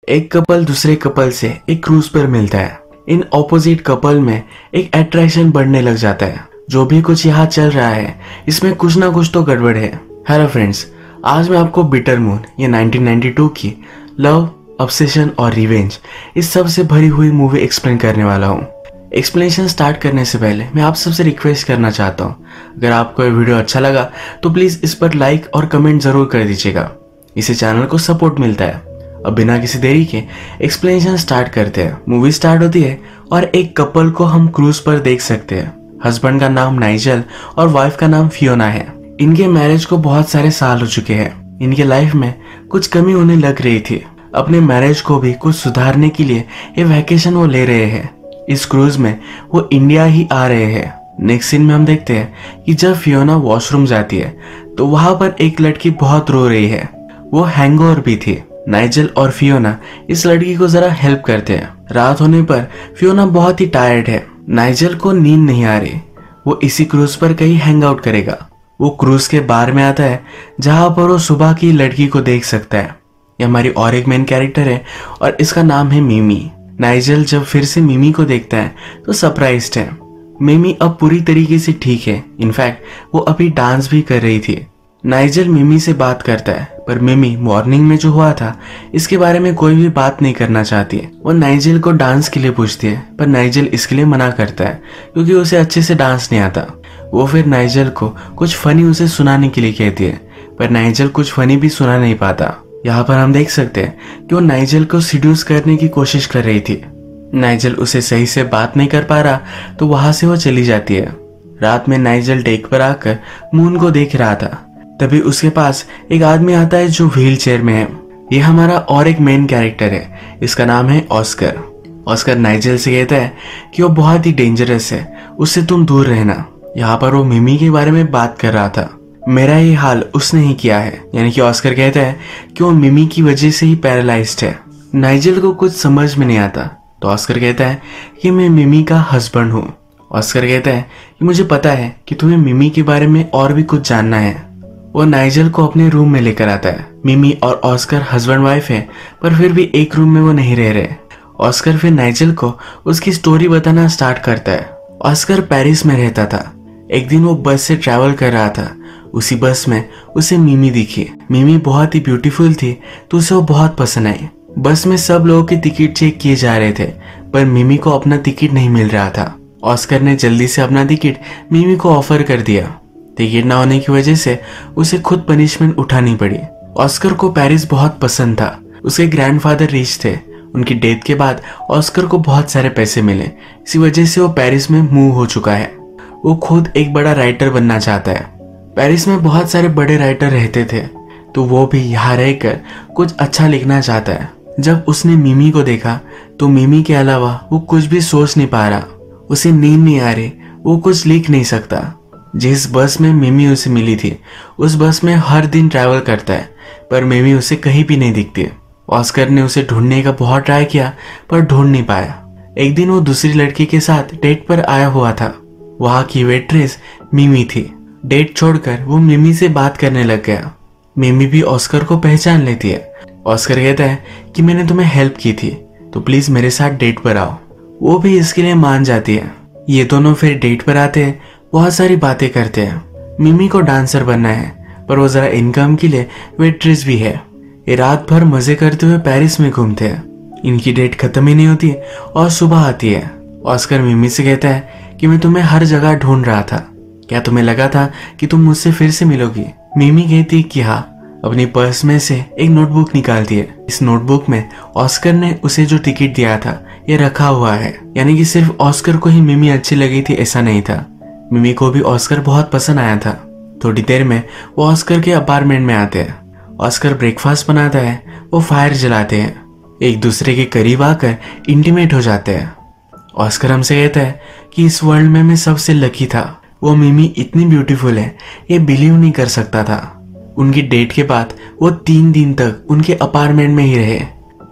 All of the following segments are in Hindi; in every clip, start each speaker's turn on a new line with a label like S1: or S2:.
S1: एक कपल दूसरे कपल से एक क्रूज पर मिलता है। इन ऑपोजिट कपल में एक अट्रैक्शन बढ़ने लग जाता है। जो भी कुछ यहाँ चल रहा है इसमें कुछ ना कुछ तो गड़बड़ है। हेलो फ्रेंड्स, आज मैं आपको बिटर मून ये 1992 की लव, ऑब्सेशन और रिवेंज इस सब से भरी हुई मूवी एक्सप्लेन करने वाला हूँ। एक्सप्लेनेशन स्टार्ट करने से पहले मैं आप सबसे रिक्वेस्ट करना चाहता हूँ, अगर आपको ये वीडियो अच्छा लगा तो प्लीज इस पर लाइक और कमेंट जरूर कर दीजिएगा। इससे चैनल को सपोर्ट मिलता है। अब बिना किसी देरी के एक्सप्लेनेशन स्टार्ट करते हैं। मूवी स्टार्ट होती है और एक कपल को हम क्रूज पर देख सकते हैं। हस्बैंड का नाम नाइजल और वाइफ का नाम फियोना है। इनके मैरिज को बहुत सारे साल हो चुके हैं। इनके लाइफ में कुछ कमी होने लग रही थी। अपने मैरिज को भी कुछ सुधारने के लिए ये वैकेशन वो ले रहे हैं। इस क्रूज में वो इंडिया ही आ रहे हैं। नेक्स्ट सीन में हम देखते हैं कि जब फियोना वॉशरूम जाती है तो वहां पर एक लड़की बहुत रो रही है। वो हैंगओवर भी थी। नाइजल और फियोना इस लड़की को जरा हेल्प करते हैं। रात होने पर फियोना बहुत ही टायर्ड है। नाइजल को नींद नहीं आ रही। वो इसी क्रूज पर कहीं हैंग आउट करेगा। वो क्रूज के बार में आता है जहां पर वो सुबह की लड़की को देख सकता है। ये हमारी और एक मेन कैरेक्टर है और इसका नाम है मिमी। नाइजल जब फिर से मिमी को देखता है तो सरप्राइज्ड है। मिमी अब पूरी तरीके से ठीक है। इनफैक्ट वो अभी डांस भी कर रही थी। नाइजल मिमी से बात करता है पर मिमी मॉर्निंग में जो हुआ था इसके बारे में कोई भी बात नहीं करना चाहती है। वो नाइजल को डांस के लिए पूछती है पर नाइजल इसके लिए मना करता है क्योंकि उसे अच्छे से डांस नहीं आता। वो फिर नाइजल को कुछ फनी उसे सुनाने के लिए कहती है पर नाइजल कुछ फनी भी सुना नहीं पाता। यहाँ पर हम देख सकते हैं कि वो नाइजल को सीड्यूस करने की कोशिश कर रही थी। नाइजल उसे सही से बात नहीं कर पा रहा तो वहां से वो चली जाती है। रात में नाइजल डेक पर आकर मून को देख रहा था। तभी उसके पास एक आदमी आता है जो व्हील चेयर में है। ये हमारा और एक मेन कैरेक्टर है। इसका नाम है ऑस्कर। ऑस्कर नाइजल से कहता है कि वो बहुत ही डेंजरस है, उससे तुम दूर रहना। यहाँ पर वो मिमी के बारे में बात कर रहा था। मेरा ये हाल उसने ही किया है। यानी कि ऑस्कर कहता है कि वो मिमी की वजह से ही पैरालाइज्ड है। नाइजल को कुछ समझ में नहीं आता तो ऑस्कर कहता है कि मैं मिमी का हस्बैंड हूँ। ऑस्कर कहता है कि मुझे पता है कि तुम्हें मिमी के बारे में और भी कुछ जानना है। वो नाइजल को अपने रूम में लेकर आता है। मिमी और ऑस्कर हस्बैंड वाइफ है पर फिर भी एक रूम में वो नहीं रह रहे। ऑस्कर फिर नाइजल को उसकी स्टोरी बताना स्टार्ट करता है। ऑस्कर पेरिस में रहता था। एक दिन वो बस से ट्रैवल कर रहा था। उसी बस में उसे मिमी दिखी। मिमी बहुत ही ब्यूटीफुल थी तो उसे वो बहुत पसंद आई। बस में सब लोगों के टिकट चेक किए जा रहे थे पर मिमी को अपना टिकट नहीं मिल रहा था। ऑस्कर ने जल्दी से अपना टिकट मिमी को ऑफर कर दिया। टिकट ना होने की वजह से उसे खुद पनिशमेंट उठानी पड़ी। ऑस्कर को पेरिस बहुत पसंद था। उसके ग्रैंडफादर रिच थे। उनकी डेथ के बाद ऑस्कर को बहुत सारे पैसे मिले। इसी वजह से वो पेरिस में मूव हो चुका है। वो खुद एक बड़ा राइटर बनना चाहता है। पेरिस में बहुत सारे बड़े राइटर रहते थे तो वो भी यहाँ रहकर कुछ अच्छा लिखना चाहता है। जब उसने मिमी को देखा तो मिमी के अलावा वो कुछ भी सोच नहीं पा रहा। उसे नींद नहीं आ रही। वो कुछ लिख नहीं सकता। जिस बस में मिमी उसे मिली थी उस बस में हर दिन ट्रैवल करता है पर मिमी उसे कहीं भी नहीं दिखती। ऑस्कर ने उसे ढूंढने का बहुत ट्राई किया पर ढूंढ नहीं पाया। एक दिन वो दूसरी लड़की के साथ डेट पर आया हुआ था। वहां की वेट्रेस मिमी थी। डेट छोड़कर वो मिमी से बात करने लग गया। मिमी भी ऑस्कर को पहचान लेती है। ऑस्कर कहता है कि मैंने तुम्हें हेल्प की थी तो प्लीज मेरे साथ डेट पर आओ। वो भी इसके लिए मान जाती है। ये दोनों फिर डेट पर आते हैं। बहुत सारी बातें करते हैं। मिमी को डांसर बनना है पर वो जरा इनकम के लिए वेट्रेस भी है। ये रात भर मजे करते हुए पेरिस में घूमते हैं। इनकी डेट खत्म ही नहीं होती और सुबह आती है। ऑस्कर मिमी से कहता है कि मैं तुम्हें हर जगह ढूंढ रहा था। क्या तुम्हें लगा था कि तुम मुझसे फिर से मिलोगी? मिमी कहती कि हाँ। अपनी पर्स में से एक नोटबुक निकालती है। इस नोटबुक में ऑस्कर ने उसे जो टिकट दिया था ये रखा हुआ है। यानी कि सिर्फ ऑस्कर को ही मिमी अच्छी लगी थी ऐसा नहीं था। मिमी को भी ऑस्कर बहुत पसंद आया था। थोड़ी देर में वो ऑस्कर के अपार्टमेंट में आते हैं। ऑस्कर ब्रेकफास्ट बनाता है। वो फायर जलाते हैं। एक दूसरे के करीब आकर इंटीमेट हो जाते हैं। ऑस्कर हमसे कहता है कि इस वर्ल्ड में मैं सबसे लकी था। वो मिमी इतनी ब्यूटीफुल है ये बिलीव नहीं कर सकता था। उनकी डेट के बाद वो 3 दिन तक उनके अपार्टमेंट में ही रहे।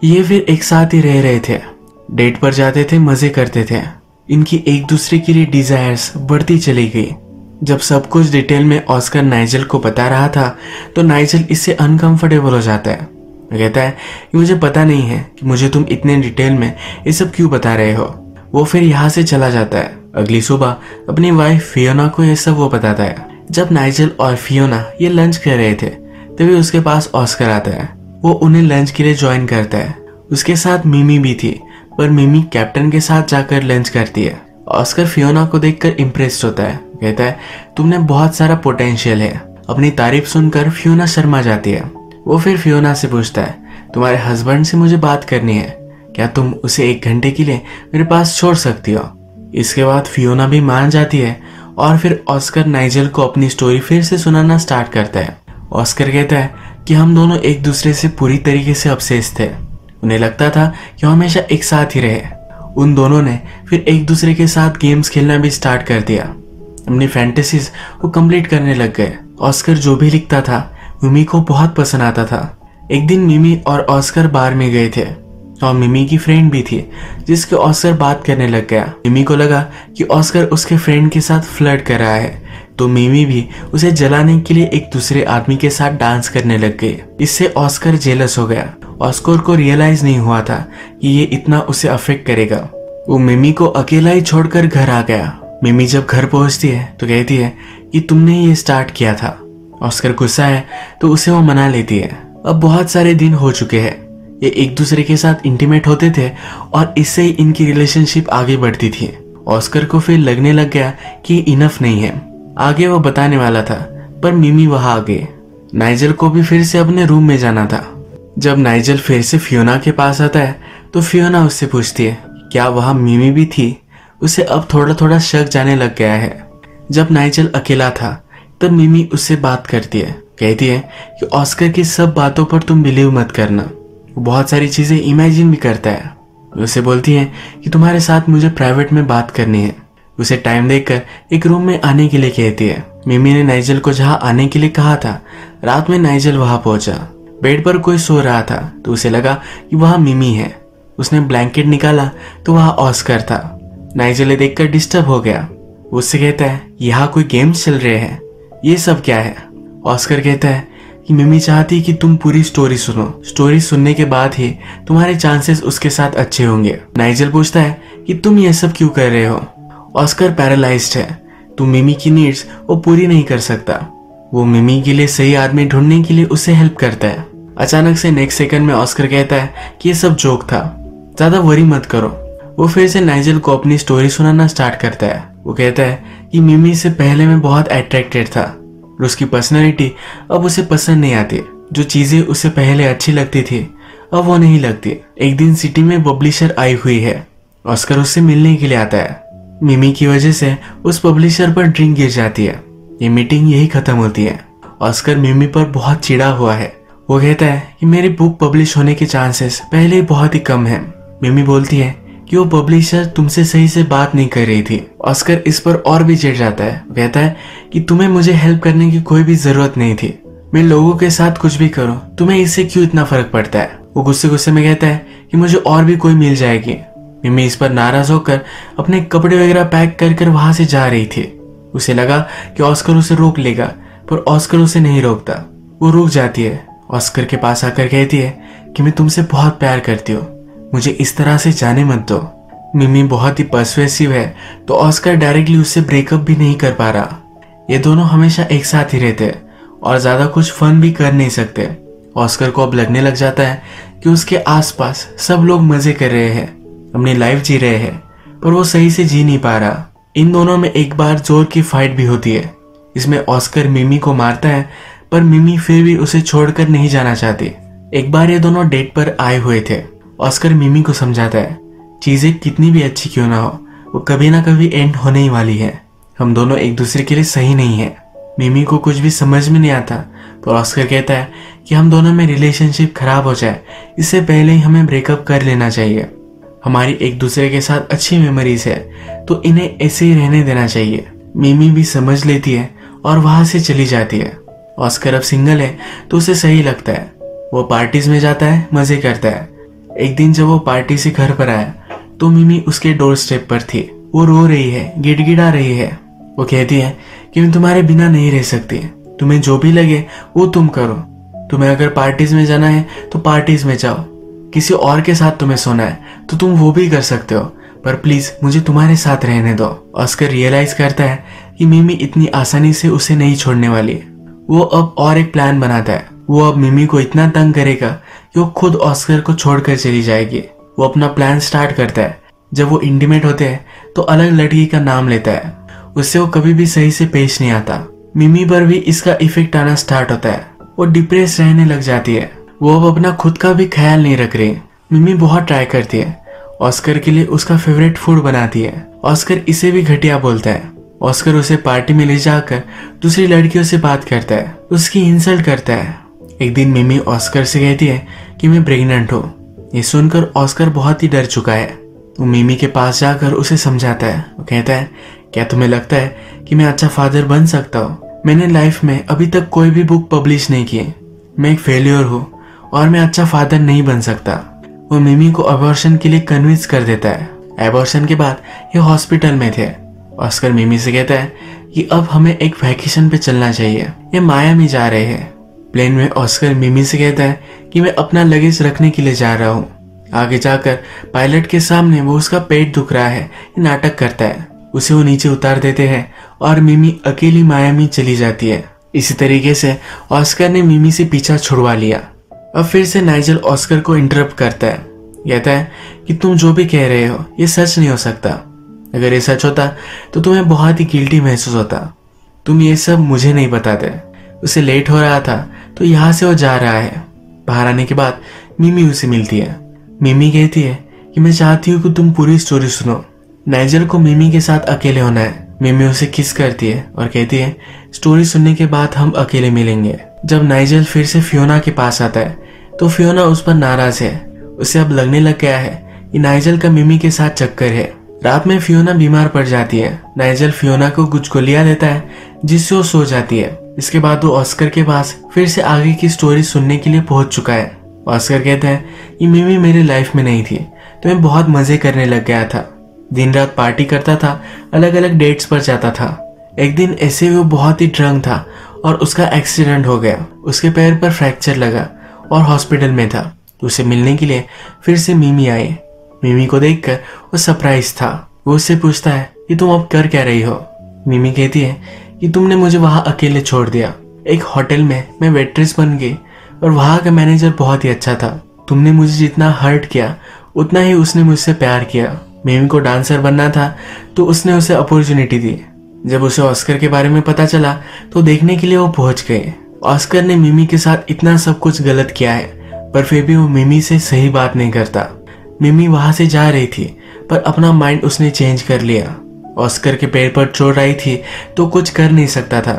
S1: ये फिर एक साथ ही रह रहे थे। डेट पर जाते थे, मजे करते थे। इनकी एक दूसरे के लिए डिजायर्स बढ़ती चली गई। जब सब कुछ डिटेल में ऑस्कर नाइजल को बता रहा था तो नाइजल इससे अनकंफर्टेबल हो जाता है। वो कहता है कि मुझे पता नहीं है कि मुझे तुम इतने डिटेल में ये सब क्यों बता रहे हो। वो फिर यहाँ से चला जाता है। अगली सुबह अपनी वाइफ फियोना को ये सब वो बताता है। जब नाइजेल और फियोना ये लंच कर रहे थे तभी उसके पास ऑस्कर आता है। वो उन्हें लंच के लिए ज्वाइन करता है। उसके साथ मिमी भी थी, पर मिमी कैप्टन के साथ जाकर लंच करती है। ऑस्कर फियोना को देखकर इम्प्रेस्ड होता है। कहता है तुमने बहुत सारा पोटेंशियल है। अपनी तारीफ सुनकर फियोना शर्मा जाती है। वो फिर फियोना से पूछता है तुम्हारे हस्बैंड से मुझे बात करनी है, क्या तुम उसे 1 घंटे के लिए मेरे पास छोड़ सकती हो। इसके बाद फियोना भी मान जाती है और फिर ऑस्कर नाइजेल को अपनी स्टोरी फिर से सुनाना स्टार्ट करता है। ऑस्कर कहता है कि हम दोनों एक दूसरे से पूरी तरीके से ऑब्सेस्ड थे। उन्हें लगता था कि हम हमेशा एक साथ ही रहे। उन दोनों ने फिर एक दूसरे के साथ गेम्स खेलना भी स्टार्ट कर दिया। अपनी फैंटेसीज वो कंप्लीट करने लग गए। ऑस्कर जो भी लिखता था मिमी को बहुत पसंद आता था। एक दिन मिमी और ऑस्कर बार में गए थे और मिमी की फ्रेंड भी थी जिसके ऑस्कर बात करने लग गया। मिमी को लगा कि ऑस्कर उसके फ्रेंड के साथ फ्लर्ट कर रहा है, तो मिमी भी उसे जलाने के लिए एक दूसरे आदमी के साथ डांस करने लग गई। इससे ऑस्कर जेलस हो गया। ऑस्कर को रियलाइज नहीं हुआ था कि ये इतना उसे अफेक्ट करेगा। वो मिमी को अकेला ही छोड़कर घर आ गया। मिमी जब घर पहुंचती है तो कहती है कि तुमने ये स्टार्ट किया था। ऑस्कर गुस्सा है तो उसे वो मना लेती है। अब बहुत सारे दिन हो चुके हैं। ये एक दूसरे के साथ इंटीमेट होते थे और इससे ही इनकी रिलेशनशिप आगे बढ़ती थी। ऑस्कर को फिर लगने लग गया कि इनफ नहीं है। आगे वो बताने वाला था पर मिमी वहां आ गई। नाइजेल को भी फिर से अपने रूम में जाना था। जब नाइजेल फिर से फियोना के पास आता है तो फियोना उससे पूछती है क्या वहां मिमी भी थी। उसे अब थोड़ा थोड़ा शक जाने लग गया है। जब नाइजेल अकेला था तब मिमी उससे बात करती है। कहती है कि ऑस्कर की सब बातों पर तुम बिलीव मत करना, वो बहुत सारी चीजें इमेजिन भी करता है। उसे बोलती है कि तुम्हारे साथ मुझे प्राइवेट में बात करनी है। उसे टाइम देकर एक रूम में आने के लिए कहती है। मिमी ने नाइजेल को जहां आने के लिए कहा था, रात में नाइजेल वहां पहुंचा। बेड पर कोई सो रहा था तो उसे लगा कि वहां मिमी है। उसने ब्लैंकेट निकाला तो वहां ऑस्कर था। नाइजेल देखकर डिस्टर्ब हो गया। उससे कहता है यहाँ कोई गेम्स चल रहे हैं, ये सब क्या है। ऑस्कर कहता है कि मिमी चाहती कि तुम पूरी स्टोरी सुनो। स्टोरी सुनने के बाद ही तुम्हारे चांसेस उसके साथ अच्छे होंगे। नाइजेल पूछता है कि तुम ये सब क्यों कर रहे हो। ऑस्कर पैरालाइज्ड है, तो मिमी की नीड्स वो पूरी नहीं कर सकता। वो मिमी के लिए सही आदमी ढूंढने के लिए उसे हेल्प करता है। अचानक से नेक्स्ट सेकंड में ऑस्कर कहता है कि ये सब जोक था, ज्यादा वरी मत करो। वो फिर से नाइजेल को अपनी स्टोरी सुनाना स्टार्ट करता है। वो कहता है कि मिमी से पहले मैं बहुत अट्रैक्टेड था और उसकी पर्सनैलिटी अब उसे पसंद नहीं आती। जो चीजें उसे पहले अच्छी लगती थी अब वो नहीं लगती। एक दिन सिटी में पब्लिशर आई हुई है। ऑस्कर उससे मिलने के लिए आता है। मिमी की वजह से उस पब्लिशर पर ड्रिंक गिर जाती है। ये मीटिंग यही खत्म होती है। ऑस्कर मिमी पर बहुत चिढ़ा हुआ है। वो कहता है कि मेरी बुक पब्लिश होने के चांसेस पहले ही बहुत ही कम है। मिमी बोलती है कि वो पब्लिशर तुमसे सही से बात नहीं कर रही थी। ऑस्कर इस पर और भी चिढ़ जाता है। वो कहता है कि तुम्हें मुझे हेल्प करने की कोई भी जरूरत नहीं थी। मैं लोगों के साथ कुछ भी करूं, तुम्हें इससे क्यों इतना फर्क पड़ता है। वो गुस्से गुस्से में कहता है कि मुझे और भी कोई मिल जाएगी। मिमी इस पर नाराज होकर अपने कपड़े वगैरह पैक कर कर वहां से जा रही थी। उसे लगा कि ऑस्कर उसे रोक लेगा, पर ऑस्कर उसे नहीं रोकता। वो रुक जाती है। ऑस्कर के पास आकर कहती है कि मैं तुमसे बहुत प्यार करती हूँ, मुझे इस तरह से जाने मत दो। मिमी बहुत ही पर्सुएसिव है तो ऑस्कर डायरेक्टली उससे ब्रेकअप भी नहीं कर पा रहा। ये दोनों हमेशा एक साथ ही रहते और ज्यादा कुछ फन भी कर नहीं सकते। ऑस्कर को अब लगने लग जाता है कि उसके आसपास सब लोग मजे कर रहे हैं, अपनी लाइफ जी रहे हैं, पर वो सही से जी नहीं पा रहा। इन दोनों में एक बार जोर की फाइट भी होती है। इसमें ऑस्कर मिमी को मारता है, पर मिमी फिर भी उसे छोड़कर नहीं जाना चाहती। एक बार ये दोनों डेट पर आए हुए थे। ऑस्कर मिमी को समझाता है चीजें कितनी भी अच्छी क्यों ना हो, वो कभी ना कभी एंड होने ही वाली है। हम दोनों एक दूसरे के लिए सही नहीं है। मिमी को कुछ भी समझ में नहीं आता, पर ऑस्कर कहता है कि हम दोनों में रिलेशनशिप खराब हो जाए इससे पहले ही हमें ब्रेकअप कर लेना चाहिए। हमारी एक दूसरे के साथ अच्छी मेमोरीज है तो इन्हें ऐसे ही रहने देना चाहिए। मिमी भी समझ लेती है और वहां से चली जाती है। ऑस्कर अब सिंगल है तो उसे सही लगता है। वो पार्टीज में जाता है, मजे करता है। एक दिन जब वो पार्टी से घर पर आया तो मिमी उसके डोर स्टेप पर थी। वो रो रही है, गिड़गिड़ा रही है। वो कहती है कि मैं तुम्हारे बिना नहीं रह सकती, तुम्हें जो भी लगे वो तुम करो। तुम्हें अगर पार्टीज में जाना है तो पार्टीज में जाओ, किसी और के साथ तुम्हें सोना है तो तुम वो भी कर सकते हो, पर प्लीज मुझे तुम्हारे साथ रहने दो। ऑस्कर रियलाइज करता है कि मिमी इतनी आसानी से उसे नहीं छोड़ने वाली। वो अब और एक प्लान बनाता है। वो अब मिमी को इतना तंग करेगा कि वो खुद ऑस्कर को छोड़कर चली जाएगी। वो अपना प्लान स्टार्ट करता है। जब वो इंटीमेट होते हैं तो अलग लड़की का नाम लेता है, उससे वो कभी भी सही से पेश नहीं आता। मिमी पर भी इसका इफेक्ट आना स्टार्ट होता है। वो डिप्रेस रहने लग जाती है। वो अब अपना खुद का भी ख्याल नहीं रख रही। मिमी बहुत ट्राई करती है, ऑस्कर के लिए उसका फेवरेट फूड बनाती है। ऑस्कर इसे भी घटिया बोलता है। ऑस्कर उसे पार्टी में ले जाकर दूसरी लड़कियों से बात करता है, उसकी इंसल्ट करता है। एक दिन मिमी ऑस्कर से कहती है कि मैं प्रेग्नेंट हूँ। ये सुनकर ऑस्कर बहुत ही डर चुका है। वो मिमी के पास जाकर उसे समझाता है। वो कहता है, क्या तुम्हें लगता है कि मैं अच्छा फादर बन सकता हूँ? मैंने लाइफ में अभी तक कोई भी बुक पब्लिश नहीं की। मैं एक फेलियर हूँ और मैं अच्छा फादर नहीं बन सकता। वो मिमी को अबॉर्शन के लिए कन्विंस कर देता है। अबॉर्शन के बाद ये हॉस्पिटल में थे। ऑस्कर मिमी से कहता है कि अब हमें एक वैकेशन पे चलना चाहिए। ये मायामी जा रहे हैं। प्लेन में ऑस्कर मिमी से कहता है कि मैं अपना लगेज रखने के लिए जा रहा हूँ। आगे जाकर पायलट के सामने वो उसका पेट दुख रहा है ये नाटक करता है। उसे वो नीचे उतार देते हैं और मिमी अकेली मायामी चली जाती है। इसी तरीके से ऑस्कर ने मिमी से पीछा छुड़वा लिया। अब फिर से नाइजल ऑस्कर को इंटरप्ट करता है। कहता है कि तुम जो भी कह रहे हो ये सच नहीं हो सकता। अगर ये सच होता तो तुम्हें बहुत ही गिल्टी महसूस होता। तुम ये सब मुझे नहीं बताते। उसे लेट हो रहा था तो यहाँ से वो जा रहा है। बाहर आने के बाद मिमी उसे मिलती है। मिमी कहती है कि मैं चाहती हूँ कि तुम पूरी स्टोरी सुनो। नाइजल को मिमी के साथ अकेले होना है। मिमी उसे किस करती है और कहती है स्टोरी सुनने के बाद हम अकेले मिलेंगे। जब नाइजल फिर से फियोना के पास आता है तो फियोना उस पर नाराज है। उसे अब लगने लग गया है कि नाइजल का मिमी के साथ चक्कर है। रात में फियोना बीमार पड़ जाती है। नाइजल फियोना को कुछ गोलियां देता है जिससे वो सो जाती है। इसके बाद वो ऑस्कर के पास फिर से आगे की स्टोरी सुनने के लिए पहुंच चुका है। ऑस्कर कहता है कि मिमी मेरी लाइफ में नहीं थी तो मैं बहुत मजे करने लग गया था। दिन रात पार्टी करता था, अलग अलग डेट्स पर जाता था। एक दिन ऐसे वो बहुत ही ड्रंक था और उसका एक्सीडेंट हो गया। उसके पैर पर फ्रैक्चर लगा और हॉस्पिटल में था। तो उसे मिलने के लिए फिर से मिमी आई। मिमी को देखकर वो सरप्राइज था। वो उससे पूछता है कि तुम अब कर क्या रही हो? मिमी कहती है कि तुमने मुझे वहां अकेले छोड़ दिया। एक होटल में मैं वेट्रेस बन गई और वहां का मैनेजर बहुत ही अच्छा था। तुमने मुझे जितना हर्ट किया उतना ही उसने मुझसे प्यार किया। मिमी को डांसर बनना था तो उसने उसे अपॉर्चुनिटी दी। जब उसे ऑस्कर के बारे में पता चला तो देखने के लिए वो पहुंच गए। ऑस्कर ने मिमी के साथ इतना सब कुछ गलत किया है पर फिर भी वो मिमी से सही बात नहीं करता। मिमी वहां से जा रही थी पर अपना माइंड उसने चेंज कर लिया। ऑस्कर के पैर पर चोट आई थी तो कुछ कर नहीं सकता था।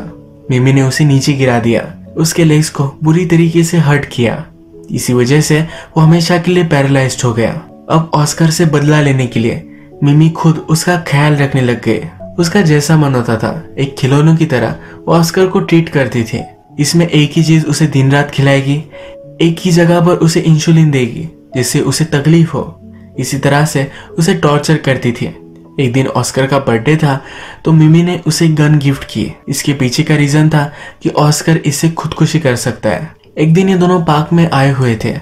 S1: मिमी ने उसे नीचे गिरा दिया, उसके लेग्स को बुरी तरीके से हर्ट किया। इसी वजह से वो हमेशा के लिए पैरालाइज्ड हो गया। अब ऑस्कर से बदला लेने के लिए मिमी खुद उसका ख्याल रखने लग गए। उसका जैसा मन होता था एक खिलौनों की तरह वो ऑस्कर को ट्रीट करती थी। इसमें एक ही चीज उसे दिन रात खिलाएगी, एक ही जगह पर उसे इंसुलिन देगी जिससे उसे तकलीफ हो। इसी तरह से उसे टॉर्चर करती थी। एक दिन ऑस्कर का बर्थडे था तो मिमी ने उसे गन गिफ्ट की। इसके पीछे का रीजन था कि ऑस्कर इससे खुदकुशी कर सकता है। एक दिन ये दोनों पार्क में आए हुए थे।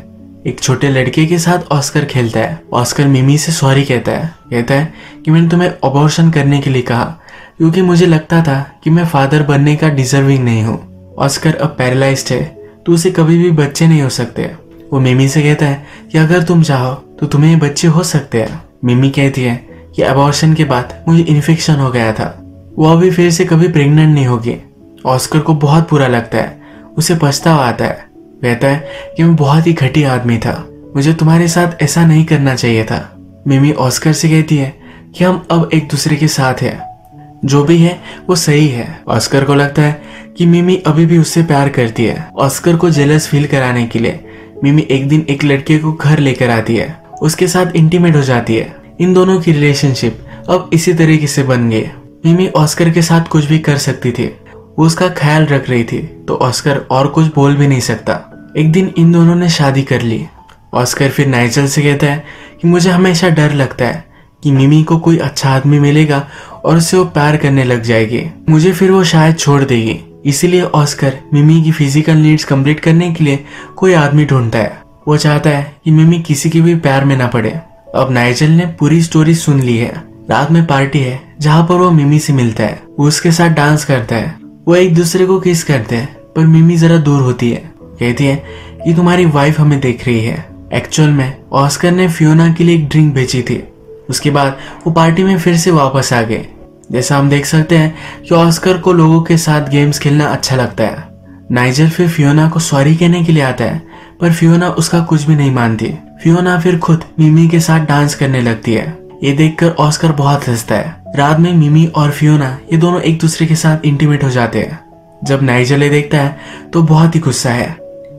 S1: एक छोटे लड़के के साथ ऑस्कर खेलता है। ऑस्कर मिमी से सॉरी कहता है कि मैंने तुम्हें अबॉर्शन करने के लिए कहा क्योंकि मुझे लगता था कि मैं फादर बनने का डिजर्विंग नहीं हूँ। ऑस्कर अब पैरालाइज्ड है तो उसे कभी भी बच्चे नहीं हो सकते। वो मिमी से कहता है कि अगर तुम चाहो तो तुम्हें ये बच्चे हो सकते हैं। मिमी कहती है कि अबॉर्शन के बाद मुझे इन्फेक्शन हो गया था। वो अभी फिर से कभी प्रेग्नेंट नहीं होगी। ऑस्कर को बहुत बुरा लगता है, उसे पछतावा आता है। कहता है कि मैं बहुत ही घटिया आदमी था, मुझे तुम्हारे साथ ऐसा नहीं करना चाहिए था। मिमी ऑस्कर से कहती है कि हम अब एक दूसरे के साथ हैं, जो भी है वो सही है। ऑस्कर को लगता है कि मिमी अभी भी उससे प्यार करती है। ऑस्कर को जेलस फील कराने के लिए मिमी एक दिन एक लड़के को घर लेकर आती है, उसके साथ इंटीमेट हो जाती है। इन दोनों की रिलेशनशिप अब इसी तरीके से बन गई। मिमी ऑस्कर के साथ कुछ भी कर सकती थी, वो उसका ख्याल रख रही थी तो ऑस्कर और कुछ बोल भी नहीं सकता। एक दिन इन दोनों ने शादी कर ली। ऑस्कर फिर नाइजल से कहता है कि मुझे हमेशा डर लगता है कि मिमी को कोई अच्छा आदमी मिलेगा और उससे वो प्यार करने लग जाएगी, मुझे फिर वो शायद छोड़ देगी। इसीलिए ऑस्कर मिमी की फिजिकल नीड्स कंप्लीट करने के लिए कोई आदमी ढूंढता है। वो चाहता है कि मिमी किसी के भी प्यार में ना पड़े। अब नाइजेल ने पूरी स्टोरी सुन ली है। रात में पार्टी है जहाँ पर वो मिमी से मिलता है। वो उसके साथ डांस करता है। वो एक दूसरे को किस करते हैं, पर मिमी जरा दूर होती है। कहती है कि तुम्हारी वाइफ हमें देख रही है। एक्चुअल में ऑस्कर ने फियोना के लिए एक ड्रिंक भेजी थी। उसके बाद वो पार्टी में फिर से वापस आ गए। जैसा हम देख सकते हैं कि ऑस्कर को लोगों के साथ गेम्स खेलना अच्छा लगता है। नाइजेल फिर फियोना को सॉरी कहने के लिए आता है, पर फियोना उसका कुछ भी नहीं मानती। फियोना फिर खुद मिमी के साथ डांस करने लगती है। ये देखकर ऑस्कर बहुत हंसता है। रात में मिमी और फियोना ये दोनों एक दूसरे के साथ इंटीमेट हो जाते हैं। जब नाइजेल ये देखता है तो बहुत ही गुस्सा है।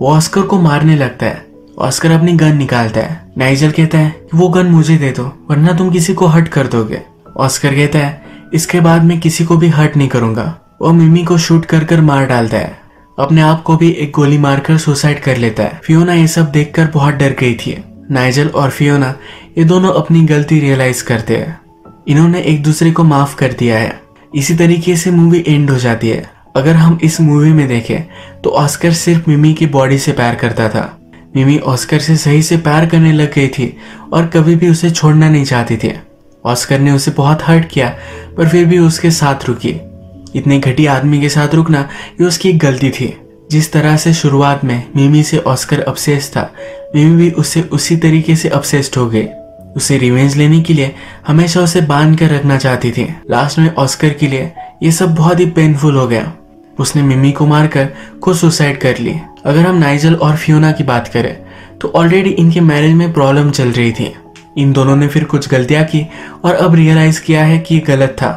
S1: वो ऑस्कर को मारने लगता है। ऑस्कर अपनी गन निकालता है। नाइजेल कहता है कि वो गन मुझे दे दो वरना तुम किसी को हर्ट कर दोगे। ऑस्कर कहता है इसके बाद मैं किसी को भी हर्ट नहीं करूंगा। वो मिमी को शूट कर कर मार डालता है। अपने आप को भी एक गोली मारकर सुसाइड कर लेता है। फियोना ये सब देखकर बहुत डर गई थी। नाइजेल और फियोना ये दोनों अपनी गलती रियलाइज करते हैं। इन्होंने एक दूसरे को माफ कर दिया है। इसी तरीके से मूवी एंड हो जाती है। अगर हम इस मूवी में देखें तो ऑस्कर सिर्फ मिमी की बॉडी से प्यार करता था। मिमी ऑस्कर से सही से प्यार करने लग गई थी और कभी भी उसे छोड़ना नहीं चाहती थी। ऑस्कर ने उसे बहुत हर्ट किया, पर फिर भी उसके साथ रुकी। इतने घटिया आदमी के साथ रुकना ये उसकी एक गलती थी। जिस तरह से शुरुआत में मिमी से ऑस्कर obsessed था, मिमी भी उससे उसी तरीके से obsessed हो गई। उसे रिवेंज लेने के लिए हमेशा उसे बांध कर रखना चाहती थी। लास्ट में ऑस्कर के लिए ये सब बहुत ही पेनफुल हो गया। उसने मिमी को मारकर खुद सुसाइड कर ली। अगर हम नाइजेल और फियोना की बात करें तो ऑलरेडी इनके मैरिज में प्रॉब्लम चल रही थी। इन दोनों ने फिर कुछ गलतियां की और अब रियलाइज किया है कि ये गलत था।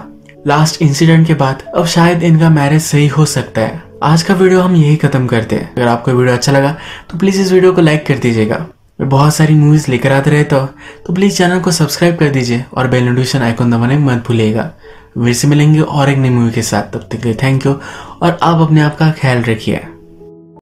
S1: लास्ट इंसिडेंट के बाद अब शायद इनका मैरिज सही हो सकता है। आज का वीडियो हम यही खत्म करते हैं। अगर आपको वीडियो अच्छा लगा तो प्लीज इस वीडियो को लाइक कर दीजिएगा। मैं बहुत सारी मूवीज लेकर आते रहता हूँ, तो प्लीज चैनल को सब्सक्राइब कर दीजिए और बेल नोटिफिकेशन आइकन दबाने मत भूलिएगा। फिर से मिलेंगे और एक नई मूवी के साथ। तब तक के लिए थैंक यू और आप अपने आप का ख्याल रखिए।